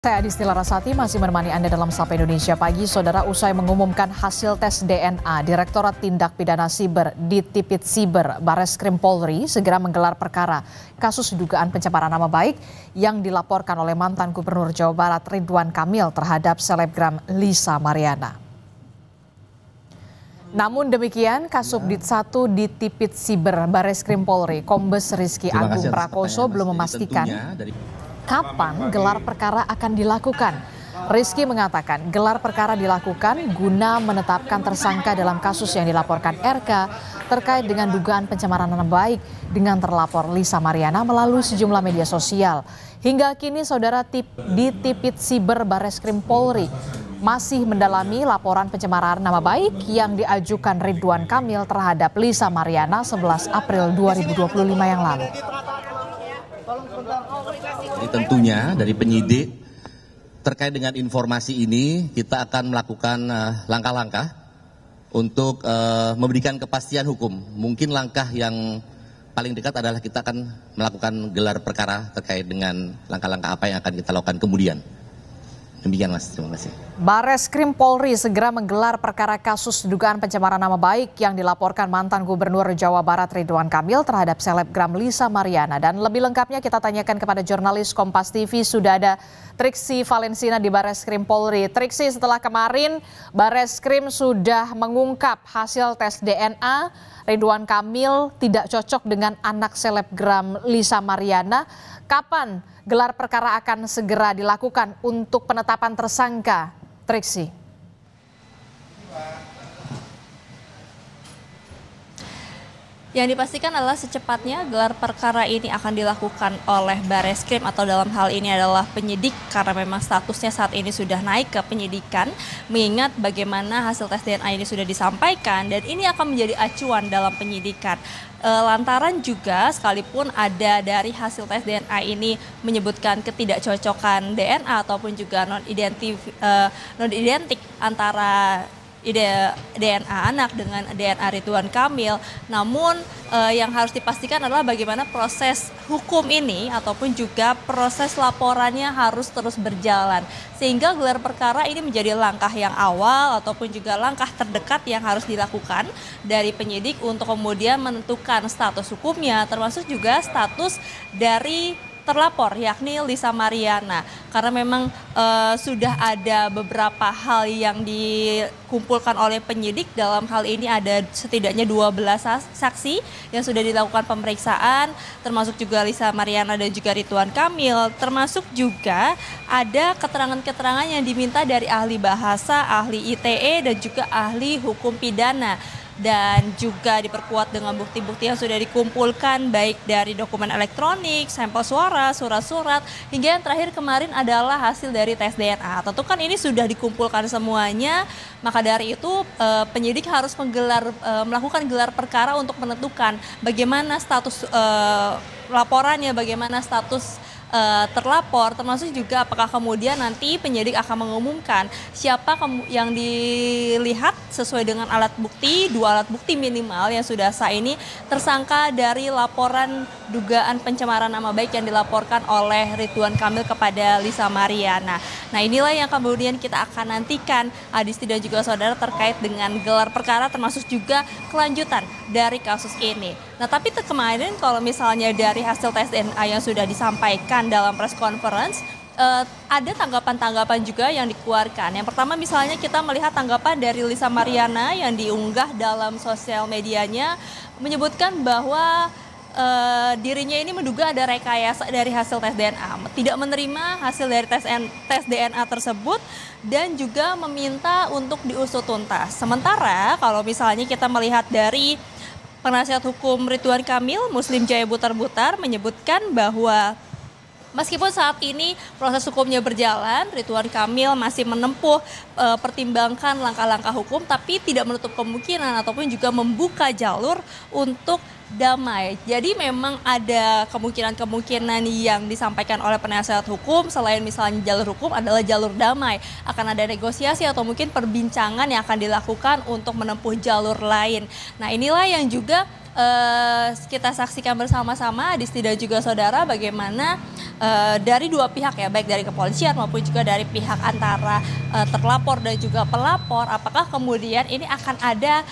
Saya Adisti Larasati masih menemani Anda dalam Sapa Indonesia Pagi. Saudara, usai mengumumkan hasil tes DNA, Direktorat Tindak Pidana Siber Ditipit Siber Bareskrim Polri segera menggelar perkara kasus dugaan pencemaran nama baik yang dilaporkan oleh mantan Gubernur Jawa Barat Ridwan Kamil terhadap selebgram Lisa Mariana. Namun demikian, Kasubdit 1 Ditipit Siber Bareskrim Polri, Kombes Rizky Agung Prakoso belum memastikan kapan gelar perkara akan dilakukan. Rizky mengatakan gelar perkara dilakukan guna menetapkan tersangka dalam kasus yang dilaporkan RK terkait dengan dugaan pencemaran nama baik dengan terlapor Lisa Mariana melalui sejumlah media sosial. Hingga kini saudara Ditipit Siber Bareskrim Polri masih mendalami laporan pencemaran nama baik yang diajukan Ridwan Kamil terhadap Lisa Mariana 11 April 2025 yang lalu. Jadi tentunya dari penyidik terkait dengan informasi ini kita akan melakukan langkah-langkah untuk memberikan kepastian hukum. Mungkin langkah yang paling dekat adalah kita akan melakukan gelar perkara terkait dengan langkah-langkah apa yang akan kita lakukan kemudian. Demikian Mas, terima kasih. Bareskrim Polri segera menggelar perkara kasus dugaan pencemaran nama baik yang dilaporkan mantan Gubernur Jawa Barat Ridwan Kamil terhadap selebgram Lisa Mariana. Dan lebih lengkapnya kita tanyakan kepada jurnalis Kompas TV, sudah ada Triksi Valensina di Bareskrim Polri. Triksi, setelah kemarin Bareskrim sudah mengungkap hasil tes DNA, Ridwan Kamil tidak cocok dengan anak selebgram Lisa Mariana. Kapan gelar perkara akan segera dilakukan untuk penetapan tersangka, Triksi? Yang dipastikan adalah secepatnya gelar perkara ini akan dilakukan oleh Bareskrim atau dalam hal ini adalah penyidik karena memang statusnya saat ini sudah naik ke penyidikan, mengingat bagaimana hasil tes DNA ini sudah disampaikan dan ini akan menjadi acuan dalam penyidikan. Lantaran juga sekalipun ada dari hasil tes DNA ini menyebutkan ketidakcocokan DNA ataupun juga non-identik antara DNA anak dengan DNA Ridwan Kamil. Namun yang harus dipastikan adalah bagaimana proses hukum ini ataupun juga proses laporannya harus terus berjalan. Sehingga gelar perkara ini menjadi langkah yang awal ataupun juga langkah terdekat yang harus dilakukan dari penyidik untuk kemudian menentukan status hukumnya, termasuk juga status dari terlapor yakni Lisa Mariana, karena memang sudah ada beberapa hal yang dikumpulkan oleh penyidik. Dalam hal ini ada setidaknya 12 saksi yang sudah dilakukan pemeriksaan, termasuk juga Lisa Mariana dan juga Ridwan Kamil, termasuk juga ada keterangan-keterangan yang diminta dari ahli bahasa, ahli ITE dan juga ahli hukum pidana. Dan juga diperkuat dengan bukti-bukti yang sudah dikumpulkan baik dari dokumen elektronik, sampel suara, surat-surat, hingga yang terakhir kemarin adalah hasil dari tes DNA. Tentu kan ini sudah dikumpulkan semuanya, maka dari itu penyidik harus melakukan gelar perkara untuk menentukan bagaimana status laporannya, bagaimana status terlapor, termasuk juga apakah kemudian nanti penyidik akan mengumumkan siapa yang dilihat sesuai dengan alat bukti, 2 alat bukti minimal yang sudah sah ini tersangka dari laporan dugaan pencemaran nama baik yang dilaporkan oleh Ridwan Kamil kepada Lisa Mariana. Nah, inilah yang kemudian kita akan nantikan Adisti dan juga saudara terkait dengan gelar perkara termasuk juga kelanjutan dari kasus ini. Nah, tapi kemarin kalau misalnya dari hasil tes DNA yang sudah disampaikan dalam press conference, ada tanggapan-tanggapan juga yang dikeluarkan. Yang pertama misalnya kita melihat tanggapan dari Lisa Mariana yang diunggah dalam sosial medianya menyebutkan bahwa dirinya ini menduga ada rekayasa dari hasil tes DNA, tidak menerima hasil dari tes DNA tersebut dan juga meminta untuk diusut tuntas. Sementara kalau misalnya kita melihat dari penasihat hukum Ridwan Kamil, Muslim Jaya Butar-Butar, menyebutkan bahwa meskipun saat ini proses hukumnya berjalan, Ridwan Kamil masih menempuh pertimbangkan langkah-langkah hukum, tapi tidak menutup kemungkinan ataupun juga membuka jalur untuk damai. Jadi memang ada kemungkinan-kemungkinan yang disampaikan oleh penasihat hukum selain misalnya jalur hukum adalah jalur damai. Akan ada negosiasi atau mungkin perbincangan yang akan dilakukan untuk menempuh jalur lain. Nah, inilah yang juga kita saksikan bersama-sama Adisti dan juga saudara bagaimana dari dua pihak ya, baik dari kepolisian maupun juga dari pihak antara terlapor dan juga pelapor, apakah kemudian ini akan ada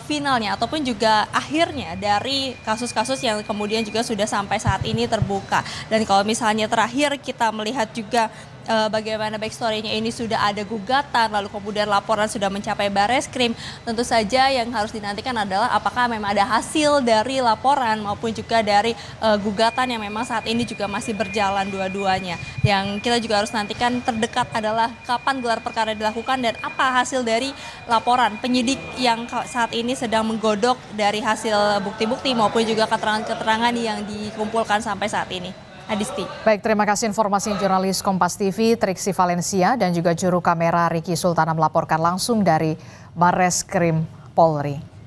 finalnya ataupun juga akhirnya dari kasus-kasus yang kemudian juga sudah sampai saat ini terbuka. Dan kalau misalnya terakhir kita melihat juga bagaimana backstory-nya ini sudah ada gugatan, lalu kemudian laporan sudah mencapai Bareskrim. Tentu saja yang harus dinantikan adalah apakah memang ada hasil dari laporan maupun juga dari gugatan yang memang saat ini juga masih berjalan dua-duanya. Yang kita juga harus nantikan terdekat adalah kapan gelar perkara dilakukan dan apa hasil dari laporan penyidik yang saat ini sedang menggodok dari hasil bukti-bukti maupun juga keterangan-keterangan yang dikumpulkan sampai saat ini. Adisti. Baik, terima kasih informasi jurnalis Kompas TV Triksi Valencia dan juga juru kamera Riki Sultana melaporkan langsung dari Bareskrim Polri.